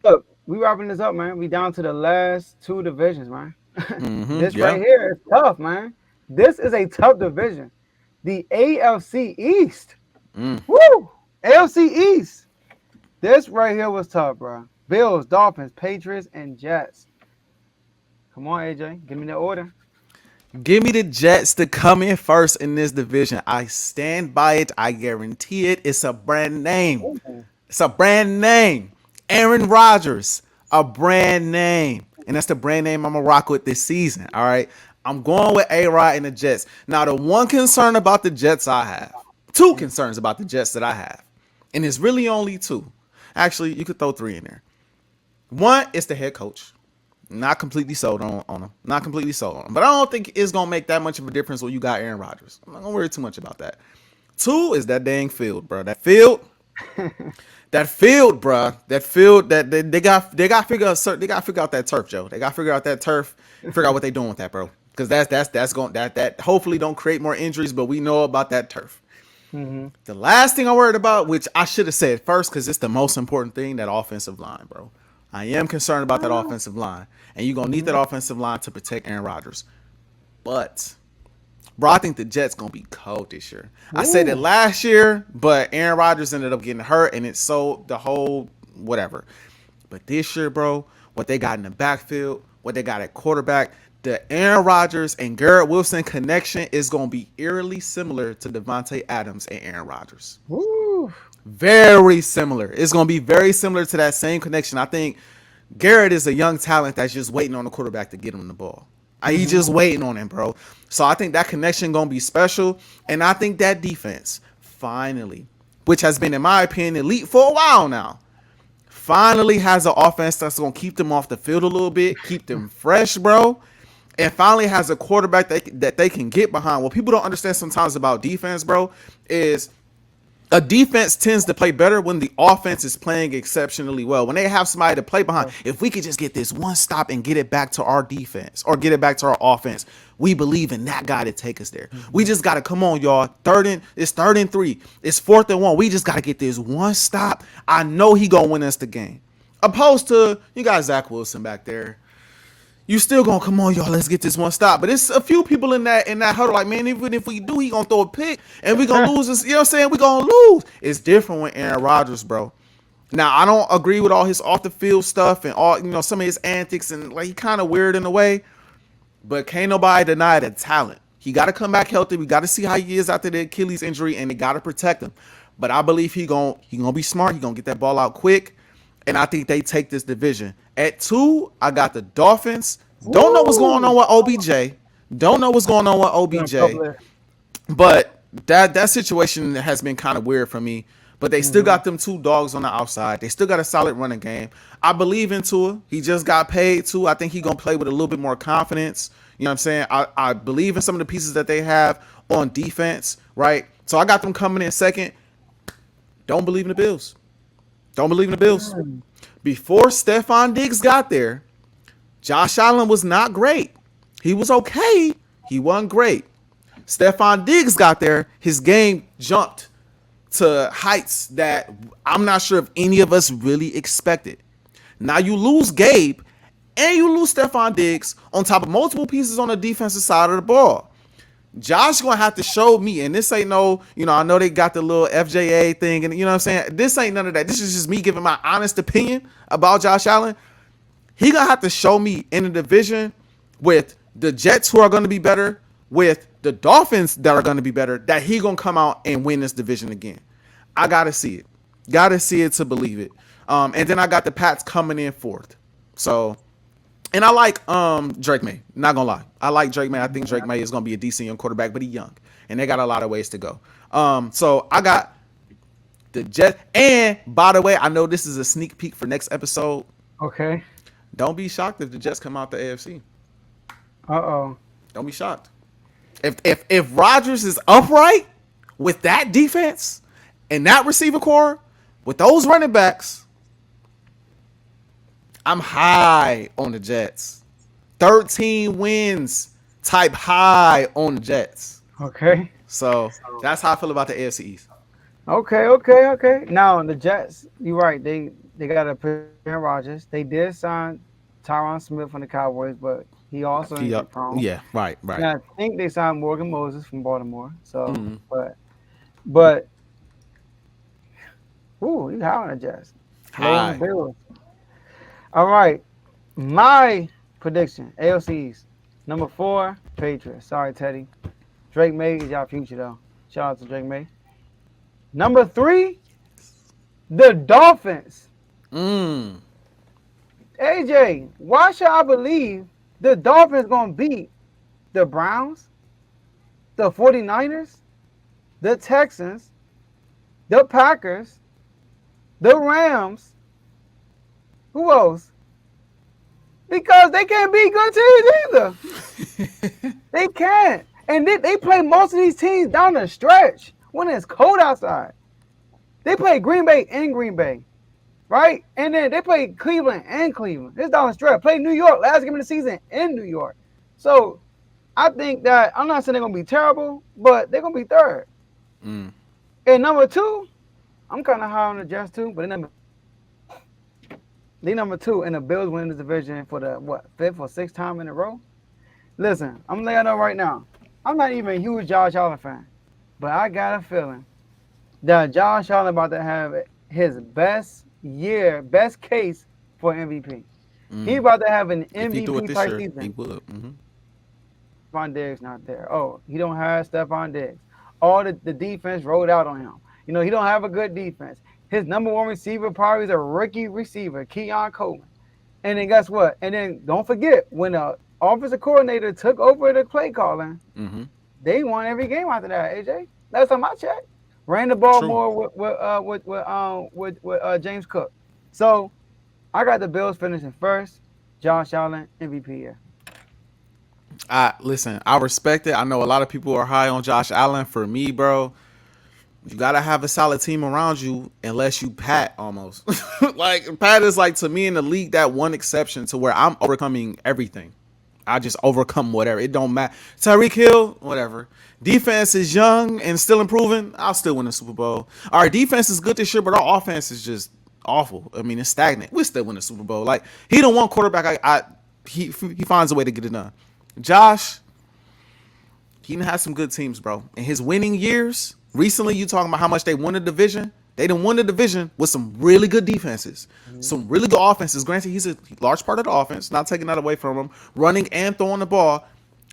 Look, we wrapping this up, man. We down to the last two divisions, man. This right Yeah. here is tough, man. This is a tough division. The AFC East. Mm. Woo! AFC East. This right here was tough, bro. Bills, Dolphins, Patriots, and Jets. Come on, AJ. Give me the order. Give me the Jets to come in first in this division. I stand by it. I guarantee it. It's a brand name. Ooh. It's a brand name. Aaron Rodgers, a brand name. And that's the brand name I'm going to rock with this season. All right. I'm going with A-Rod and the Jets. Now, the one concern about the Jets I have, two concerns about the Jets that I have, and it's really only two. Actually, you could throw three in there. One is the head coach. Not completely sold on him. Not completely sold on him. But I don't think it's going to make that much of a difference when you got Aaron Rodgers. I'm not going to worry too much about that. Two is that dang field, bro. That field, bro. That field that they got figure out that turf, Joe. They got to figure out that turf and figure out what they doing with that, bro. Because that's going that hopefully don't create more injuries, but we know about that turf. Mm-hmm. The last thing I'm worried about, which I should have said first, because it's the most important thing, that offensive line, bro. I am concerned about that offensive line, and you're gonna need that offensive line to protect Aaron Rodgers. But bro, I think the Jets gonna be cold this year. I said it Ooh. last year, but Aaron Rodgers ended up getting hurt, and it sold the whole whatever. But this year, bro, what they got in the backfield, what they got at quarterback, the Aaron Rodgers and Garrett Wilson connection is gonna be eerily similar to Devontae Adams and Aaron Rodgers. Ooh. Very similar. It's gonna be very similar to that same connection. I think Garrett is a young talent that's just waiting on the quarterback to get him the ball. He Mm-hmm. just waiting on him, bro. So I think that connection gonna be special, and I think that defense finally, which has been in my opinion elite for a while now, finally has an offense that's gonna keep them off the field a little bit, keep them fresh, bro, and finally has a quarterback that they can get behind. What people don't understand sometimes about defense, bro, is a defense tends to play better when the offense is playing exceptionally well. When they have somebody to play behind, if we could just get this one stop and get it back to our defense or get it back to our offense, we believe in that guy to take us there. We just gotta come on, y'all. It's 3rd and 3. It's 4th and 1. We just gotta get this one stop. I know he gonna win us the game. Opposed to you got Zach Wilson back there, you still gonna come on, y'all. Let's get this one stop. But it's a few people in that huddle. Like, man, even if we do, he gonna throw a pick and we gonna lose. This, you know what I'm saying? We gonna lose. It's different with Aaron Rodgers, bro. Now I don't agree with all his off the field stuff and all some of his antics and like he kind of weird in a way. But can't nobody deny the talent. He got to come back healthy. We got to see how he is after the Achilles injury, and they got to protect him. But I believe he gonna be smart. He gonna get that ball out quick, and I think they take this division. At 2, I got the Dolphins. Don't know what's going Ooh. on with OBJ. Don't know what's going on with Gonna OBJ. publish. But that situation has been kind of weird for me. But they still Mm-hmm. got them two dogs on the outside. They still got a solid running game. I believe in Tua. He just got paid too. I think he gonna play with a little bit more confidence. You know what I'm saying? I believe in some of the pieces that they have on defense, right? So I got them coming in second. Don't believe in the Bills. Don't believe in the Bills. Before Stephon Diggs got there, Josh Allen was not great. He was okay. He wasn't great. Stephon Diggs got there, his game jumped to heights that I'm not sure if any of us really expected. Now you lose Gabe and you lose Stephon Diggs on top of multiple pieces on the defensive side of the ball. Josh gonna have to show me, and this ain't no, I know they got the little FJA thing, and you know what I'm saying? This ain't none of that. This is just me giving my honest opinion about Josh Allen. He gonna have to show me in the division with the Jets who are gonna be better, with the Dolphins that are gonna be better, that he gonna come out and win this division again. I gotta see it. Gotta see it to believe it. And then I got the Pats coming in fourth. So, and I like Drake May. Not gonna lie, I like Drake May. I think Drake May is gonna be a decent young quarterback, but he's young, and they got a lot of ways to go. So I got the Jets. And by the way, I know this is a sneak peek for next episode. Okay. Don't be shocked if the Jets come out the AFC. Uh-oh. Don't be shocked. If Rodgers is upright with that defense and that receiver core with those running backs, I'm high on the Jets. 13 wins type high on the Jets. Okay. So that's how I feel about the AFC East. Okay. Now the Jets, you're right. They got a Aaron Rodgers. They did sign Tyron Smith from the Cowboys, but he also He injury prone. yeah, right, And right. I think they signed Morgan Moses from Baltimore. So, Mm. but, ooh, he's high on the Jets, low on the Hi. Bills. All right, my prediction: AFC East. Number 4, Patriots. Sorry, Teddy. Drake May is your future though. Shout out to Drake May. Number 3, the Dolphins. Mm. AJ, why should I believe the Dolphins gonna beat the Browns, the 49ers, the Texans, the Packers, the Rams? Who else? Because they can't beat good teams either. They can't. And they play most of these teams down the stretch when it's cold outside. They play Green Bay in Green Bay, right? And then they play Cleveland and Cleveland. It's down the stretch. Play New York last game of the season in New York. So I think that I'm not saying they're gonna be terrible, but they're gonna be third. Mm. And number 2, I'm kind of high on the Jets too, but they number 2, and the Bills winning the division for the what 5th or 6th time in a row. Listen, I'm letting you know right now. I'm not even a huge Josh Allen fan, but I got a feeling that Josh Allen about to have his best year, best case for MVP. He Mm. about to have an If he do it MVP this type year, he season. would. Mm-hmm. Stephon Diggs not there. Oh, he don't have Stephon Diggs. All the defense rolled out on him. You know, he don't have a good defense. His number 1 receiver probably is a rookie receiver, Keon Coleman. And then guess what? And then don't forget, when the offensive coordinator took over the play calling, Mm-hmm. they won every game after that, AJ. Last time I checked. Ran the ball True. more with James Cook. So I got the Bills finishing first. Josh Allen, MVP year. I listen. I respect it. I know a lot of people are high on Josh Allen. For me, bro, you gotta have a solid team around you, unless you Pat almost. Like Pat is like to me in the league that one exception to where I'm overcoming everything. I just overcome whatever. It don't matter. Tyreek Hill, whatever. Defense is young and still improving. I'll still win the Super Bowl. Our defense is good this year, but our offense is just awful. I mean, it's stagnant. We still win the Super Bowl. Like he don't want quarterback. He finds a way to get it done. Josh, he done had some good teams, bro. In his winning years, recently you talking about how much they won the division. They done won the division with some really good defenses, some really good offenses. Granted, he's a large part of the offense, not taking that away from him, running and throwing the ball.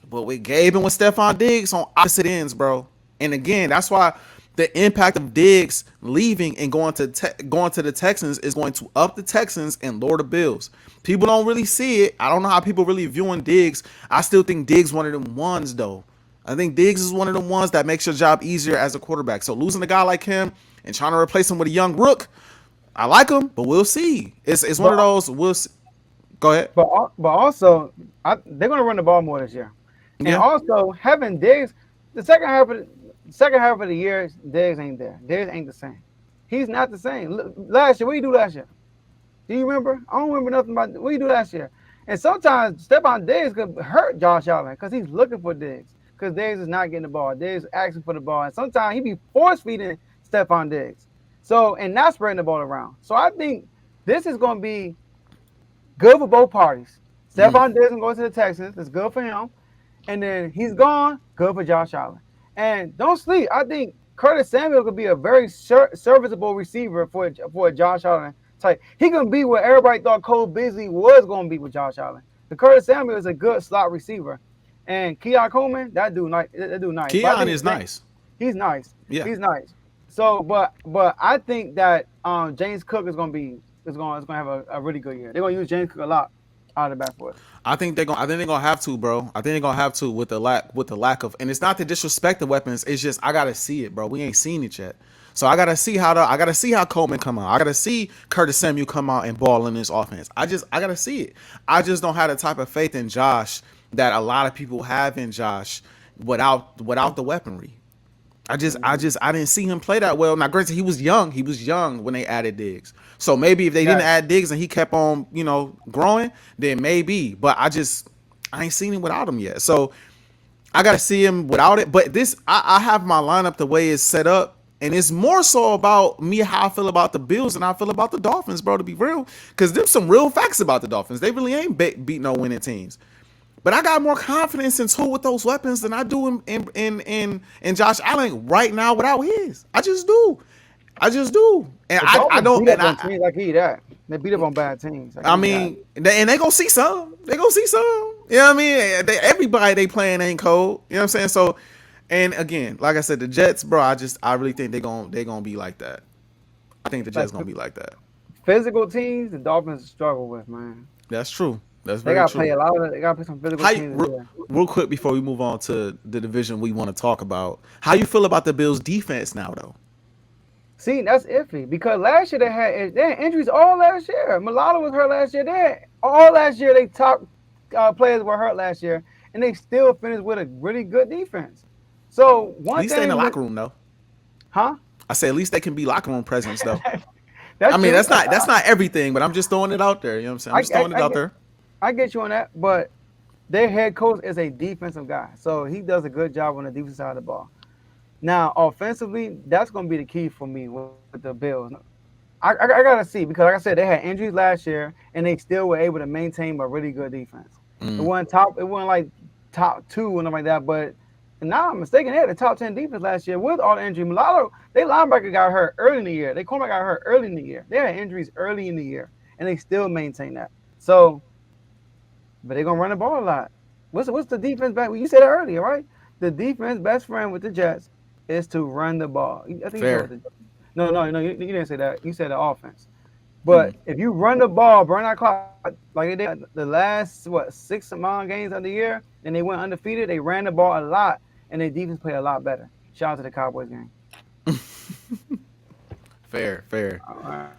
But with Gabe and with Stephon Diggs on opposite ends, bro. And again, that's why the impact of Diggs leaving and going to the Texans is going to up the Texans and lower the Bills. People don't really see it. I don't know how people really viewing Diggs. I still think Diggs one of them ones though. I think Diggs is one of the ones that makes your job easier as a quarterback. So losing a guy like him and trying to replace him with a young rook, I like him, but we'll see. It's one of But those. We'll see. Go ahead. but also, they're gonna run the ball more this year. And Yeah. also having Diggs, the second half of the year, Diggs ain't there. Diggs ain't the same. He's not the same. Last year, what did you do last year? Do you remember? I don't remember nothing about what you do last year. And sometimes Stephon Diggs could hurt Josh Allen because he's looking for Diggs. Because Diggs is not getting the ball. Diggs is asking for the ball. And sometimes he be force feeding Stephon Diggs. So, and not spreading the ball around. So I think this is going to be good for both parties. Stephon Diggs going to go to the Texans. It's good for him. And then he's gone. Good for Josh Allen. And don't sleep. I think Curtis Samuel could be a very serviceable receiver for Josh Allen type. He can be what everybody thought Cole Beasley was going to be with Josh Allen. The Curtis Samuel is a good slot receiver. And Keon Coleman, that dude nice. Keon is nice. He's nice. Yeah. He's nice. So, but I think that James Cook is gonna have a really good year. They're gonna use James Cook a lot out of the backfield. I think they're gonna have to, bro. I think they're gonna have to with the lack of, and it's not to disrespect the weapons. It's just I gotta see it, bro. We ain't seen it yet. So I gotta see how Coleman come out. I gotta see Curtis Samuel come out and ball in this offense. I gotta see it. I just don't have the type of faith in Josh that a lot of people have in Josh without the weaponry. I didn't see him play that well. Now, granted, he was young. He was young when they added Diggs. So maybe if they didn't add Diggs and he kept on, growing, then maybe. But I ain't seen him without him yet. So I got to see him without it. But I have my lineup the way it's set up. And it's more so about me how I feel about the Bills than I feel about the Dolphins, bro, to be real. Because there's some real facts about the Dolphins. They really ain't beat no winning teams. But I got more confidence in Tua with those weapons than I do in Josh Allen right now without his. I just do. And The I Dolphins don't. beat And up on teams like he that. They beat up on bad teams. Like I mean, they gonna see some. They gonna see some. You know what I mean? Everybody they playing ain't cold. You know what I'm saying? So, and again, like I said, the Jets, bro. I really think they gonna be like that. I think the Jets gonna be like that. Physical teams, the Dolphins struggle with, man. That's true. That's They very gotta true. play a lot of. They gotta play some physical teams. Real quick before we move on to the division we want to talk about, how you feel about the Bills' defense now, though? See, that's iffy because last year they had injuries all last year. Mulatto was hurt last year. All last year they top players were hurt last year, and they still finished with a really good defense. So At least they in the locker room, though. Huh? I say at least they can be locker room presence, though. I mean, that's not everything, but I'm just throwing it out there. You know what I'm saying? I'm just throwing it out there. I get you on that, but their head coach is a defensive guy, so he does a good job on the defensive side of the ball. Now, offensively, that's going to be the key for me with the Bills. I got to see because, like I said, they had injuries last year, and they still were able to maintain a really good defense. It wasn't like top 2 or nothing like that, but now I'm mistaken. They had the top 10 defense last year with all the injury. Mulatto, their linebacker got hurt early in the year. Their cornerback got hurt early in the year. They had injuries early in the year, and they still maintain that. So, but they're going to run the ball a lot. What's the defense back? You said it earlier, right? The defense best friend with the Jets is to run the ball. I think Fair. No, you didn't say that. You said the offense. But if you run the ball, burn that clock like they did the last 6 amount games of the year, and they went undefeated. They ran the ball a lot, and their defense played a lot better. Shout out to the Cowboys game. Fair. All right.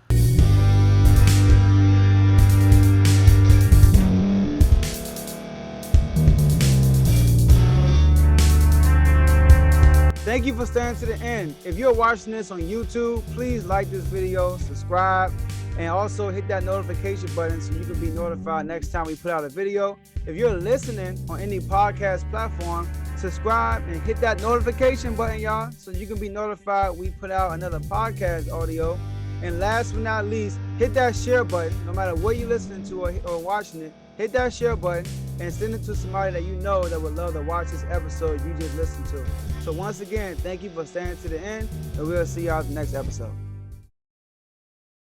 Thank you for staying to the end. If you're watching this on YouTube, please like this video, subscribe, and also hit that notification button so you can be notified next time we put out a video. If you're listening on any podcast platform, subscribe and hit that notification button, y'all, so you can be notified we put out another podcast audio. And last but not least, hit that share button. No matter what you're listening to or watching it, hit that share button and send it to somebody that you know that would love to watch this episode you just listened to. So once again, thank you for staying to the end, and we'll see y'all in the next episode.